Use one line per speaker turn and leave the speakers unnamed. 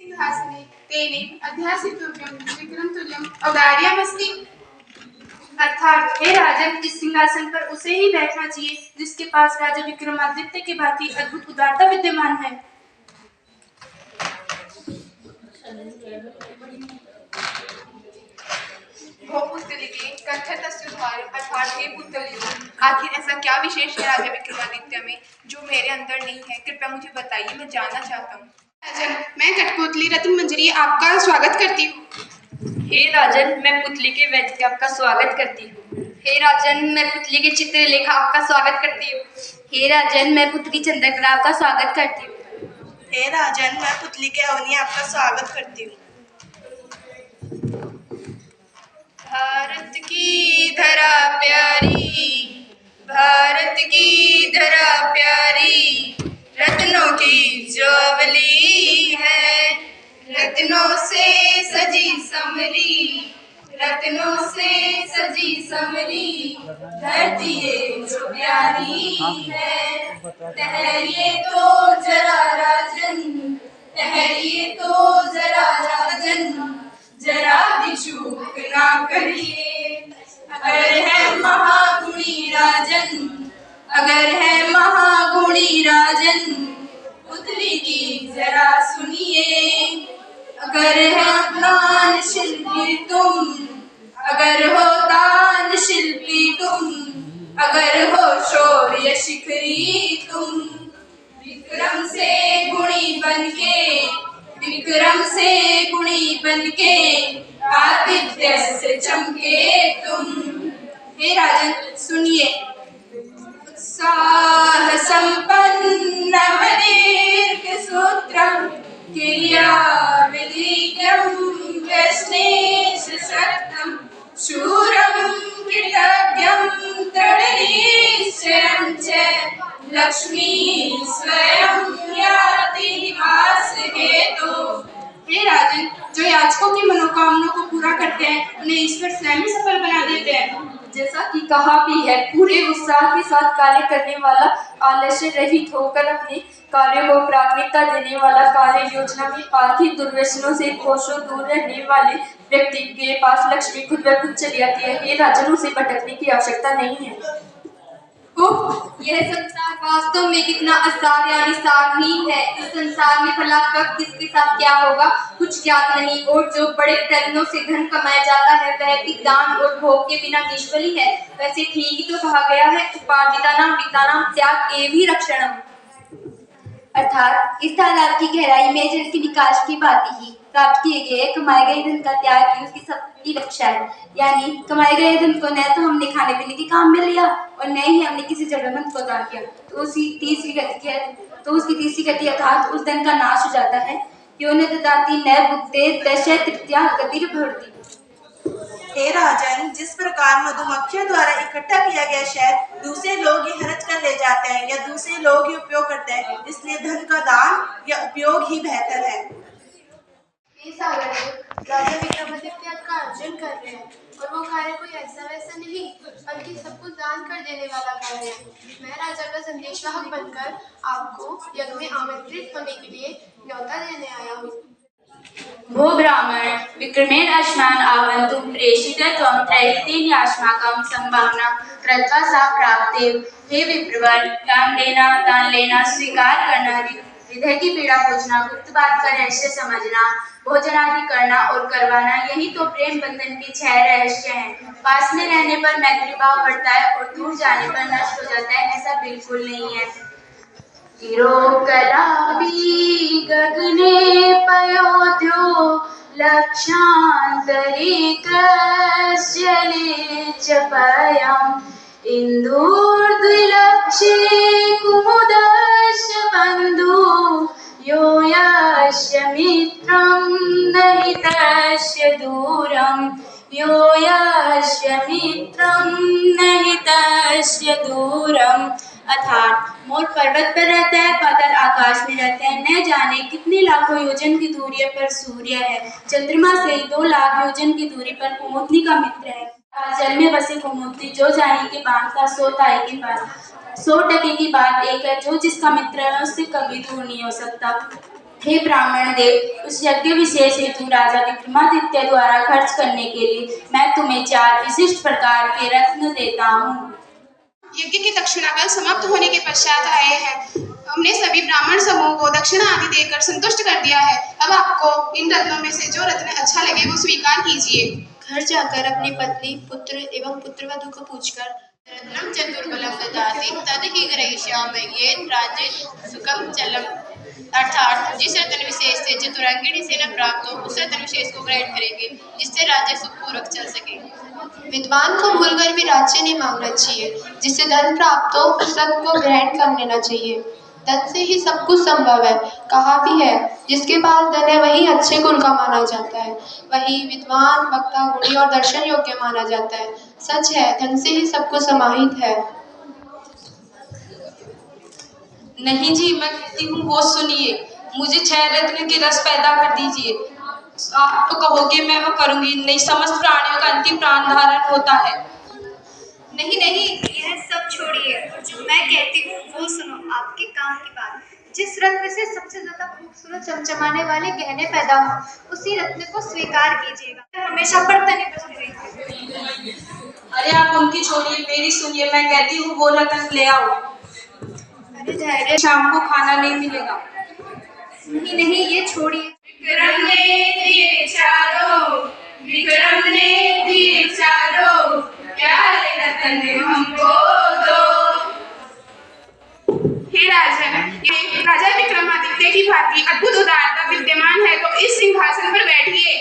सिंहासने तेने अध्यासितुभ्यं विक्रमतुल्यं औदार्यमस्ति। अर्थात हे राजन, इस सिंहासन पर उसे ही बैठना चाहिए जिसके पास राजा विक्रमादित्य के भांति अद्भुत उदारता विद्यमान है।
अर्थात हे पुतलियों, आखिर ऐसा क्या विशेष है राजा विक्रमादित्य में जो मेरे अंदर नहीं है? कृपया मुझे बताइए, मैं जानना चाहता हूँ।
राजन, मैं कठपुतली रत्न मंजरी आपका स्वागत करती हूँ।
हे राजन, मैं पुतली के वैद्य आपका स्वागत करती हूँ।
हे राजन, मैं पुतली के चित्रलेखा आपका स्वागत करती हूँ। हे राजन, मैं पुतली चंद्रकला आपका स्वागत करती हूँ।
हे राजन, मैं पुतली के अवनी आपका स्वागत करती हूँ।
भारत की धरा प्यारी, भारत की धरा प्यारी, रत्नों की ज्वावली है, रत्नों से सजी संवरी, रत्नों से सजी संवरी, धरती ये जो प्यारी है। ठहरिए तो जरा राजन, ठहरिए तो जरा राजन, जरा भी चूक ना करिए। अगर है महागुणी राजन, अगर है महागुणी राजन, पुतली की जरा सुनिए। अगर है दान शिल्पी तुम, अगर हो दान शिल्पी तुम, अगर हो शौर्य शिखरी तुम, विक्रम से गुणी बनके, विक्रम से गुणी बनके, आदित्य से चमके तुम। हे राजन, सुनिए। उत्साह संपन्न दीर्घ सूत्रम, क्रिया विधिज्ञम व्यस्नेश शक्तम, शूरम कृतज्ञम तृणनिश्चयं च, लक्ष्मी स्वयं याति निवास हेतु। हे राजन, जो याचकों की मनोकामना को पूरा करते हैं उन्हें ईश्वर स्वयं ही सफल बना देते हैं।
जैसा कि कहा भी है, पूरे उत्साह के साथ कार्य करने वाला, आलस्य रहित होकर अपने कार्यों को प्राथमिकता देने वाला, कार्य योजना में आर्थिक दुर्व्यसनों से कोसों दूर रहने वाले व्यक्ति के पास लक्ष्मी खुद ब खुद चली आती है। हे राजन, उसे भटकने की आवश्यकता नहीं है।
यह संसार वास्तव में कितना असार यानी सारहीन है। इस संसार में भला कब किसके साथ क्या होगा कुछ ज्ञात नहीं, और जो बड़े प्रयत्नों से धन कमाया जाता है वह भी दान और भोग के बिना निष्फली है। वैसे ठीक ही तो कहा गया है, उपार्जितानां वित्तानां त्याग एवं रक्षणम। अर्थात इस तालाब की गहराई में जल के निकास की बात ही प्राप्त किए गए कमाए गए धन का त्याग ही उसकी सबकी रक्षा है। यानी कमाए गए धन को न तो हमने खाने पीने के काम में लिया और न ही हमने किसी जरूरतमंद को दान किया, तो उसकी तीसरी गति अर्थात उस धन का नाश हो जाता है। यो न ददाति न भुक्ते दश तृतीया गतिर् भवति।
हे राजन, जिस प्रकार मधुमक्खियों द्वारा इकट्ठा किया गया शहद दूसरे लोग ही हरच कर ले जाते हैं या दूसरे लोग ही उपयोग करते हैं, इसलिए धन का दान या उपयोग ही बेहतर है।
राजा विक्रमादित्य का अर्जन कर रहे हैं और वो कार्य कोई ऐसा वैसा नहीं बल्कि सब कुछ दान कर देने वाला कार्य है। मैं राजा का संदेशवाहक बनकर आपको यज्ञ में आमंत्रित होने के लिए न्योता देने आया हूँ।
भो ब्राह्मण, विक्रमेण अस्मान् आवन्तु प्रेषितत्वं त्रैहितेन अस्माकं संभावना कृत्वा सा प्राप्तेव। हे विप्रवर, दान लेना, स्वीकार करना, हृदय की पीड़ा पूछना, गुप्त बात का रहस्य समझना, भोजन आदि करना और करवाना, यही तो प्रेम बंधन के 6 रहस्य हैं। पास में रहने पर मैत्री भाव बढ़ता है और दूर जाने पर नष्ट हो जाता है, ऐसा बिल्कुल नहीं है। गिरोकलापी गगने पयोध्यो, लक्षान्तरे कश्चले च पयम्, इन्दुर्द्विलक्षे कुमुदस्य बन्धु, यो यस्य मित्रं नहि तस्य दूरम्, यो यस्य मित्रं नहि तस्य दूरम्। अर्थात मोर पर्वत पर रहता है, बादल आकाश में रहते हैं, न जाने कितने लाखों योजन की दूरी पर सूर्य है, चंद्रमा से 2 लाख योजन की दूरी पर कुमुदनी का मित्र है। जल में बसे कुमुदनी जो जाए के बांधता सो ताई के पास। 100 टके की बात एक है, जो जिसका मित्र है उससे कभी दूर नहीं हो सकता। हे ब्राह्मण देव, उस यज्ञ विशेष हेतु राजा विक्रमादित्य द्वारा खर्च करने के लिए मैं तुम्हें 4 विशिष्ट प्रकार के रत्न देता हूँ।
यज्ञ की दक्षिणा कल समाप्त होने के पश्चात आए हैं। हमने सभी ब्राह्मण समूह को दक्षिणा आदि देकर संतुष्ट कर दिया है। अब आपको इन रत्नों में से जो रत्न अच्छा लगे वो स्वीकार कीजिए।
घर जाकर अपनी पत्नी, पुत्र एवं पुत्रवधू को पूछकर
रत्नम चतुर्बलम ददाति तदहि ग्रहीष्यामि राज्य सुखम चलम। अर्थात जिस रत्न विशेष से चतुरंगिणी से न प्राप्त हो उस रत्न विशेष को ग्रहण करेंगे जिससे राज्य सुखपूर्वक चल सके।
विद्वान को भूलकर भी राज्य नहीं मांगना चाहिए। जिससे धन प्राप्त हो उस रत्न को ग्रहण कर लेना चाहिए। धन से ही सब कुछ संभव है। कहा भी है, जिसके पास धन है वही अच्छे कुल का माना जाता है, वही विद्वान, वक्ता, गुणी और दर्शन योग्य माना जाता है। सच है, धन से ही सब कुछ समाहित है।
नहीं जी, मैं कहती हूँ वो सुनिए, मुझे 6 रत्न के रस पैदा कर दीजिए। आप तो कहोगे मैं वो करूँगी नहीं, समस्त प्राणियों का अंतिम प्राण धारण होता है।
नहीं नहीं, यह सब छोड़िए और जो मैं कहती हूँ वो सुनो। आपके काम की बात, जिस रत्न से सबसे ज्यादा खूबसूरत चमचमाने वाले गहने पैदा हो उसी रत्न को स्वीकार कीजिएगा। हमेशा बर्तन ही बचते रहिए।
अरे आप उनकी छोड़िए, मेरी सुनिए। मैं कहती हूँ वो रत्न ले आओ।
अरे धैर्य,
शाम को खाना नहीं मिलेगा।
नहीं नहीं, ये छोड़िए।
विक्रम ने दिए चारों, विक्रम ने दिए चारों, प्यारे रत्न हमको दो। हे राजन, ये राजा विक्रमादित्य की भांति अद्भुत उदारता विद्यमान है तो इस सिंहासन पर बैठिए।